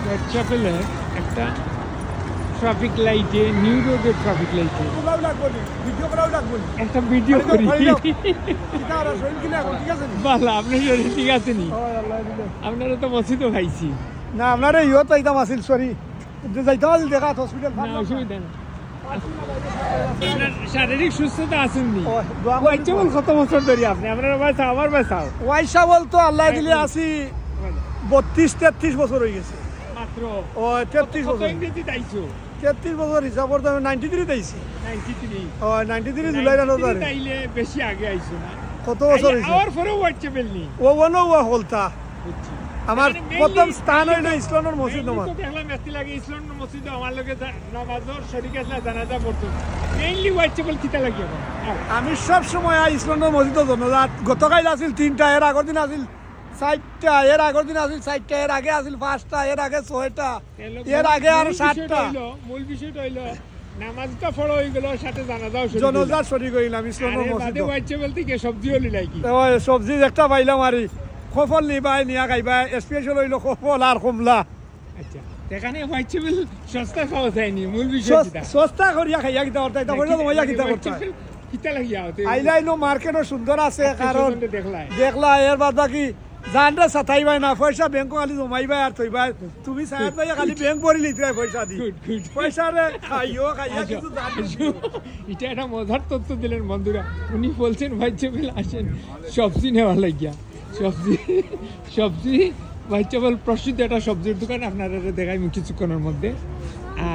হোয়াইটচ্যাপেলের একটা ট্রাফিক লাইটে, নিউ রোডের ট্রাফিক লাইটে একটা ভিডিও করি। ভালো, আপনার শরীর ঠিক আছে নি? আপনারা তো মসজিদও খাইছি না, আপনারা ইয়ে তো একদম আসিল, সরি যাইতে আসিল দেখা হসপিটাল। না, অসুবিধা নেই। আপনার শারীরিক সুস্থতা আছেন নি? হোয়াইটচ্যাপেল কত বছর ধরে আপনি? আপনারা বাঁচাও, আমার বাঁচাও। ওয়াইসা বলতো আল্লাহ দিলে আসি 32-33 বছর হয়ে গেছে মাত্র। ও 33 বছর। ইংরেজি তাইছো? 33 বছর হিসাব করতে আমি 93 তাইছি। 93? ও 93 জুলাই রানো ধরে। তাইলে বেশি আগে আইছো না? কত বছর হইছে? আর পরে হোয়াইটচ্যাপেল নি? ও ওনো ও হলতা। আমার প্রথম স্থান হইল ইসলামের মসজিদ নামাজ। দেখলাম এত লাগে ইসলামের মসজিদে আমার লগে নামাজের শরীক আছে, জানাজা পড়তো। মেইনলি হোয়াইটচ্যাপেল কিতা লাগে এখন? আমি সব সময় ইসলামের মসজিদে জনজাত। গতকাল আছিল 3টা, এর আগের দিন আছিল 4টা, এর আগের দিন আছিল 4টা, এর আগে আছিল 5টা, এর আগে 6টা, এর আগে আর 7টা। মূল বিষয়টা হইল নামাজটা পড়া হয়ে গেল, সাথে জানাজাও শরীক, জনজাত শরীক হইলাম ইসলামের মসজিদে। হোয়াইটচ্যাপেল থেকে সবজি হলি নাকি? সবজি একটা পাইলাম আর কফল নিবাই নিয়া খাইবা, স্পেশাল হইল কফল আর কমলা। আচ্ছা, এখানে হোয়াইটচ্যাপেল সস্তা খাওয়া যায়নি, মূল বিষয় সস্তা করিয়া খাইয়া কিতা করতে, এটা কইলো তোমাইয়া কিতা করতে কিতা লাগিয়া হতে আইলাইনো মার্কেটও সুন্দর আছে, কারণ দেখলা এর বাদ বাকি জানরা সাতাইবাই না, পয়সা ব্যাংক খালি জমাইবাই আর থইবাই। তুমি সাহেব ভাই খালি ব্যাংক ভরি লিতরাই পয়সা দি, পয়সা রে খাইও খাইয়া কিছু জানো। এটা একটা মজার তথ্য দিলেন বন্ধুরা। উনি বলছেন হোয়াইটচ্যাপেল আসেন সবজি নেওয়া লাগিয়া। সবজি হোয়াইটচ্যাপেল প্রসিদ্ধ একটা সবজির দোকান, আপনারা দেখাই কিছুক্ষণের মধ্যে।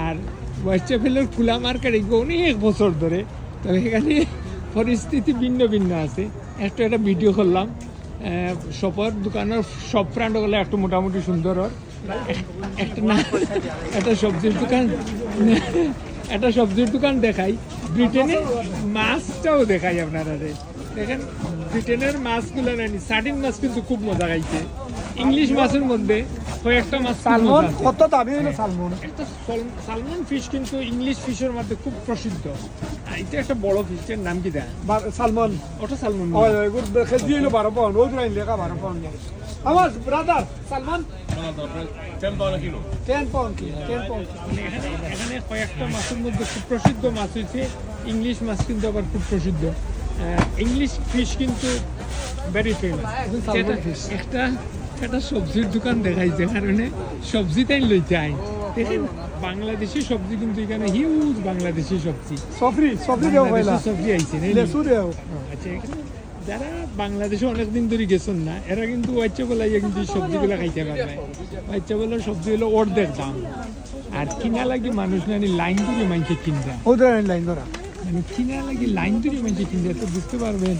আর হোয়াইটচ্যাপেলের খোলা মার্কেট অনেক বছর ধরে, তবে এখানে পরিস্থিতি ভিন্ন ভিন্ন আছে। একটা ভিডিও করলাম, সবার দোকানের সব ফ্রেন্ড হলে একটু মোটামুটি সুন্দর। একটা সবজির দোকান দেখাই, ব্রিটেনে মাছটাও দেখাই আপনারা। দেখেন ব্রিটেনের মাছগুলো নানি, সার্ডিন মাছ কিন্তু খুব মজা খাইছে। ইংলিশ মাছের মধ্যে কয়েকটা মাছ, সালমন কত দামি হলো সালমন। একটা সালমন ফিশ কিন্তু ইংলিশ ফিশের মধ্যে খুব প্রসিদ্ধ। এটা একটা বড় ফিশের নাম কি দেয়? সালমন। ওটা সালমন। কেজি হলো 12 পাউন্ড, ওই রাইন লেখা 12 পাউন্ড। আমার brother salmon 10 pound kilo. 10 pound kilo, 10 pound. এখানে কয়েকটা মাছের মধ্যে খুব প্রসিদ্ধ মাছ হয়েছে। ইংলিশ মাছ কিন্তু আবার খুব প্রসিদ্ধ। ইংলিশ ফিশ কিন্তু ভেরি ফেমাস। একটা সবজির দোকান দেখাই, যে কারণে সবজি তাই লইতে আই। দেখেন বাংলাদেশি সবজি কিন্তু এখানে হিউজ বাংলাদেশি সবজি। সবজি আইছে। আচ্ছা, এখানে যারা বাংলাদেশে অনেকদিন ধরে গেছেন না, এরা কিন্তু হোয়াইটচ্যাপেল আইয়া কিন্তু সবজিগুলো খাইতে পারবে। হোয়াইটচ্যাপেলের সবজি হলো অর্ধেক দাম, আর কিনা লাগে মানুষ নানি লাইন ধরে মানুষকে কিনতে। লাইন ধরা কিনা লাগে লাইন ধরে মানুষকে কিনতে, তো বুঝতে পারবেন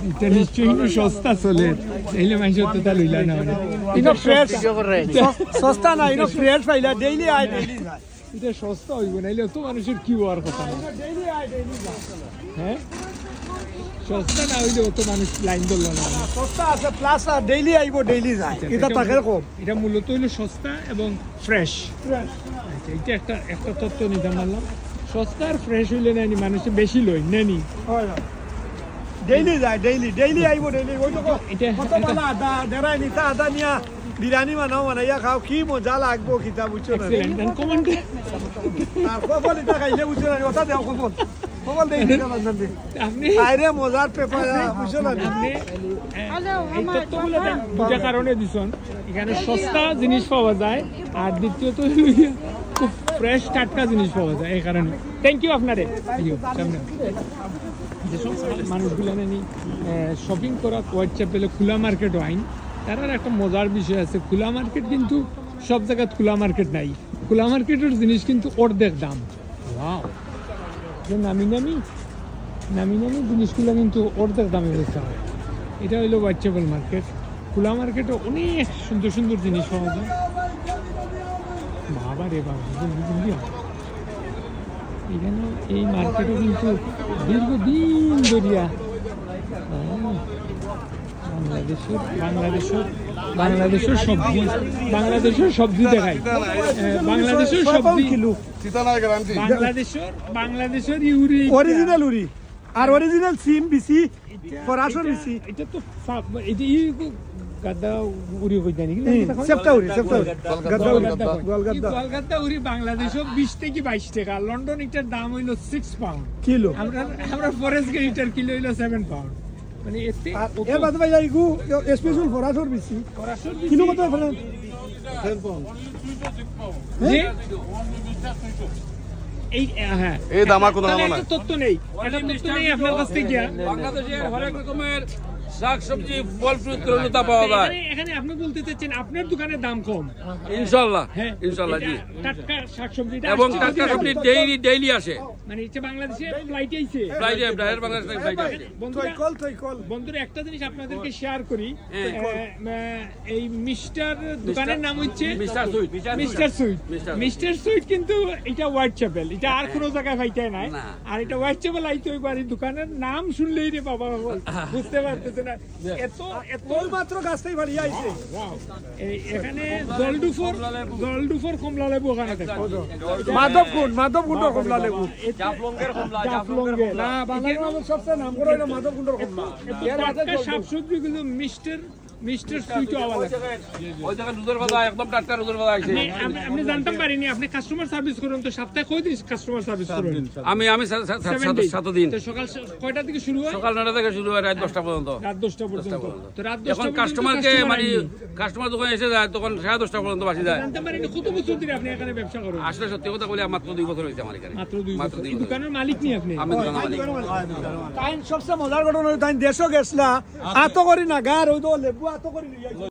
এটা নিশ্চয়ই সস্তা চলে। এইলে মানুষের তো তা লইলা না, সস্তা না, এটা ফ্রেশ পাইলা, ডেইলি আয় ডেইলি যায়। এটা সস্তা হইব নাইলে তো মানুষের কি হওয়ার কথা না। হ্যাঁ, সস্তা না হইলে তো মানুষ লাইন ধরল না। সস্তা আছে, প্লাস ডেইলি আইব ডেইলি যায়, এটা টাকার কম। এটা মূলত হইলো সস্তা এবং ফ্রেশ। আচ্ছা, এটা একটা তথ্য নিতে পারলাম। সস্তা আর ফ্রেশ হইলে নানি মানুষে বেশি লই নেনি। ডেইলি যায়, ডেইলি আইব ডেইলি। ওই তো কত বালা আদা দেরাই নিতা, আদা নিয়া বিরিয়ানি বানাও, বানাইয়া খাও, কি মজা লাগবো কিতা বুঝছো না। আর কফল এটা খাইলে বুঝছো না, ওটা দেও কফল কফল দেই দিতে বান্ধন দে আপনি আইরে মজার পেপার বুঝছো না। আপনি এই তথ্যগুলো দুটা কারণে দিছেন, এখানে সস্তা জিনিস পাওয়া যায়, আর দ্বিতীয়ত খুব ফ্রেশ টাটকা জিনিস পাওয়া যায়। এই কারণে থ্যাংক ইউ আপনারে। সামনে যেসব মানুষগুলো নানি শপিং করা হোয়াইটচ্যাপেলে খোলা মার্কেট আইন, তার একটা মজার বিষয় আছে। খোলা মার্কেট কিন্তু সব জায়গায় খোলা মার্কেট নাই। খোলা মার্কেটের জিনিস কিন্তু অর্ধেক দাম। নামি নামি জিনিসগুলো কিন্তু অর্ধেক দামে বেচা হয়। এটা হইলো হোয়াইটচ্যাপেল মার্কেট। খোলা মার্কেটে অনেক সুন্দর সুন্দর জিনিস পাওয়া যায়। বাবা রে বাবা, এখানে এই মার্কেটও কিন্তু দীর্ঘদিন ধরিয়া বাংলাদেশের সবজি দেখাই। বাংলাদেশের সবজি বাংলাদেশের ইউরি, অরিজিনাল উরি আর অরিজিনাল সিম বিসি ফরাসর বিসি। এটা তো গাদ্দা উড়ি কই জানি সেপ্টাউরি গোলগাদ্দা উড়ি বাংলাদেশে 20 থেকে 22 টাকা লন্ডন এটার দাম হইল 6 পাউন্ড কিলো আমরা ফরেস্ট গেটার কিলো হইল 7 পাউন্ড মানে এতে এর বাদ ভাই যাইগু স্পেশাল ফরাসর বেশি কিলো কত ফেলেন 10 পাউন্ড জি এই হ্যাঁ এই দাম আর কোনো দাম না তথ্য নেই এটা তথ্য নেই আপনার কাছ থেকে বাংলাদেশের হরেক রকমের শাকসবজি ফল ফ্রুট তরলতা পাওয়া যায় এখানে আপনি বলতে চাচ্ছেন আপনার দোকানের দাম কম ইনশাআল্লাহ হ্যাঁ ইনশাআল্লাহ জি টাটকা শাকসবজিটা এবং টাটকা সবজি ডেইলি আসে মানে এটা বাংলাদেশে ফ্লাইটে আইছে ফ্লাইটে ডাইরেক্ট বাংলাদেশ থেকে ফ্লাইটে আসে বন্ধুরা একটা জিনিস আপনাদেরকে শেয়ার করি এই মিস্টার দোকানের নাম হচ্ছে মিস্টার সুইট কিন্তু এটা হোয়াইট চ্যাপেল এটা আর কোনো জায়গায় পাইতে নাই আর এটা হোয়াইট চ্যাপেল আইতে ওই বাড়ি দোকানের নাম শুনলেই রে বাবা বুঝতে পারতেছে না এত মাত্র গাছটাই বাড়ি আইছে এখানে জলডুফোর কমলা লেবু ওখানে থাকে মাধবকুণ্ড কমলা লেবু জাফলঙ্গের না বাংলাদেশের সবচেয়ে নাম করা হলো মাধবকুণ্ডর কমলা টাটকা শাকসবজিগুলো মিস্টার সুইট আওয়াজ ওই জায়গা দুধের বাজার একদম টাটকা দুধের বাজার আইছে আপনি জানতাম পারিনি আপনি কাস্টমার সার্ভিস করুন তো সপ্তাহে কয় দিন কাস্টমার সার্ভিস করুন আমি 7 দিন তো সকাল কয়টা থেকে শুরু হয় সকাল 9টা থেকে শুরু হয় রাত 10টা পর্যন্ত তো রাত 10টা এখন কাস্টমারকে মানে কাস্টমার যখন এসে যায় তখন 10:30 পর্যন্ত বাসি যায় জানতে পারিনি কত বছর ধরে আপনি এখানে ব্যবসা করেন আসলে সত্যি কথা বলি মাত্র 2 বছর হইছে আমার এখানে মাত্র 2 বছর দোকানের মালিক নি আপনি আমি দোকানের মালিক তাই সবচেয়ে মজার ঘটনা তাই দেশও গেছলা আত করি না গার ওই লেবু আত করি